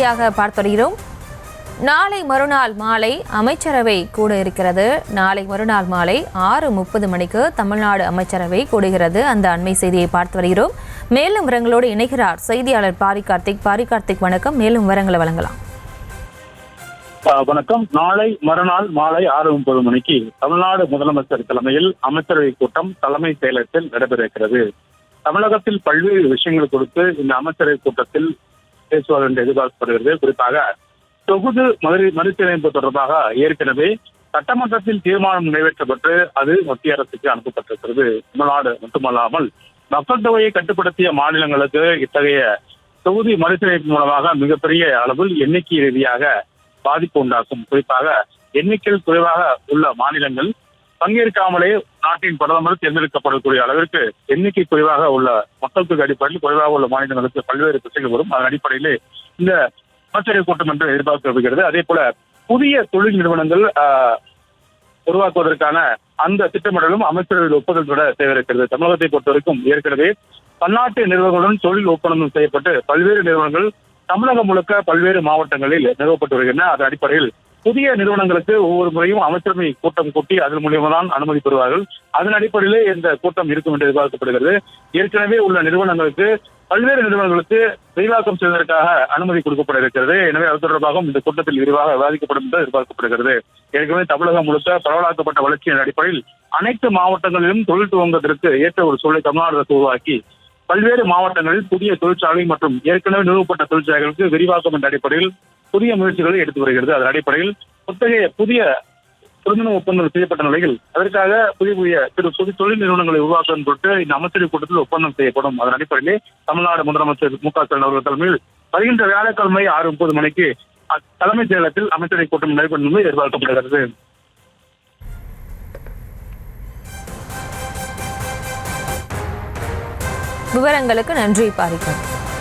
செய்தியாக பார்த்து வருகிறோம். நாளை மறுநாள் மாலை அமைச்சரவை கூட இருக்கிறது. நாளை மறுநாள் மாலை 6:30 மணிக்கு தமிழ்நாடு அமைச்சரவை கூடுகிறது. அந்த அண்மை செய்தியை பார்த்து வருகிறோம். மேலும் விவரங்களோடு இணைகிறார் செய்தியாளர் பாரி கார்த்திக். பாரி கார்த்திக், வணக்கம். மேலும் விவரங்களை வழங்கலாம். வணக்கம். நாளை மறுநாள் மாலை 6:30 மணிக்கு தமிழ்நாடு முதலமைச்சர் தலைமையில் அமைச்சரவை கூட்டம் தலைமை செயலகத்தில் நடைபெறுகிறது. தமிழகத்தில் பல்வேறு விஷயங்கள் குறித்து இந்த அமைச்சரவை கூட்டத்தில் பேசுவார் என்று எதிர்பார்க்கப்படுகிறது. குறிப்பாக தொகுதி மறுசீரமைப்பு தொடர்பாக ஏற்கனவே சட்டமன்றத்தில் தீர்மானம் நிறைவேற்றப்பட்டு அது மத்திய அரசுக்கு அனுப்பப்பட்டிருக்கிறது. தமிழ்நாடு மட்டுமல்லாமல் மக்கள் தொகையை கட்டுப்படுத்திய மாநிலங்களுக்கு இத்தகைய தொகுதி மறுசீரமைப்பு மூலமாக மிகப்பெரிய அளவில் எண்ணிக்கை ரீதியாக பாதிப்பு உண்டாக்கும். குறிப்பாக எண்ணிக்கையில் குறைவாக உள்ள மாநிலங்கள் பங்கேற்காமலே நாட்டின் பிரதமர் தேர்ந்தெடுக்கப்படக்கூடிய அளவிற்கு எண்ணிக்கை குறைவாக உள்ள மக்கள் தொகை அடிப்படையில் குறைவாக உள்ள மாநிலங்களுக்கு பல்வேறு பிரச்சனைகள் வரும். அதன் அடிப்படையிலே இந்த அமைச்சரவை கூட்டம் என்று எதிர்பார்க்கப்படுகிறது. அதே போல புதிய தொழில் நிறுவனங்கள் உருவாக்குவதற்கான அந்த திட்டமிடலும் அமைச்சரவையில் ஒப்புதல் பெற தேவை இருக்கிறது. தமிழகத்தை பொறுத்தவரைக்கும் ஏற்கனவே பன்னாட்டு நிறுவனங்களுடன் தொழில் ஒப்பந்தம் செய்யப்பட்டு பல்வேறு நிறுவனங்கள் தமிழகம் முழுக்க பல்வேறு மாவட்டங்களில் நிறுவப்பட்டு வருகின்றன. அதன் அடிப்படையில் புதிய நிறுவனங்களுக்கு ஒவ்வொரு முறையும் அமைச்சரவை கூட்டம் கூட்டி அதன் மூலியமா தான் அனுமதி பெறுவார்கள். அதன் அடிப்படையிலே இந்த கூட்டம் இருக்கும் என்று எதிர்பார்க்கப்படுகிறது. ஏற்கனவே உள்ள நிறுவனங்களுக்கு பல்வேறு நிறுவனங்களுக்கு விரிவாக்கம் செய்வதற்காக அனுமதி கொடுக்கப்பட இருக்கிறது. எனவே அது தொடர்பாகவும் இந்த கூட்டத்தில் விரிவாக விவாதிக்கப்படும் என்று எதிர்பார்க்கப்படுகிறது. ஏற்கனவே தமிழகம் முழுக்க பரவலாக்கப்பட்ட வளர்ச்சியின் அடிப்படையில் அனைத்து மாவட்டங்களிலும் தொழில் துவங்குவதற்கு ஏற்ற ஒரு சூழலை தமிழ்நாடு அரசு உருவாக்கி பல்வேறு மாவட்டங்களில் புதிய தொழிற்சாலை மற்றும் ஏற்கனவே நிறுவப்பட்ட தொழிற்சாலைகளுக்கு விரிவாக்கம் என்ற அடிப்படையில் புதிய முயற்சிகளை எடுத்து வருகிறது. அதன் அடிப்படையில் புதிய தொழில்நுட்ப ஒப்பந்தம் செய்யப்பட்ட நிலையில் அதற்காக புதிய தொழில் நிறுவனங்களை உருவாக்கும் பொருட்டு இந்த அமைச்சரவை கூட்டத்தில் ஒப்பந்தம் செய்யப்படும். அதன் அடிப்படையிலே தமிழ்நாடு முதலமைச்சர் மு க ஸ்டாலின் அவர்கள் தலைமையில் வருகின்ற வியாழக்கிழமை 6:30 மணிக்கு தலைமைச் செயலகத்தில் அமைச்சரவை கூட்டம் நடைபெறும் என்று எதிர்பார்க்கப்படுகிறது. விவரங்களுக்கு நன்றி பாரிகார்த்திக்.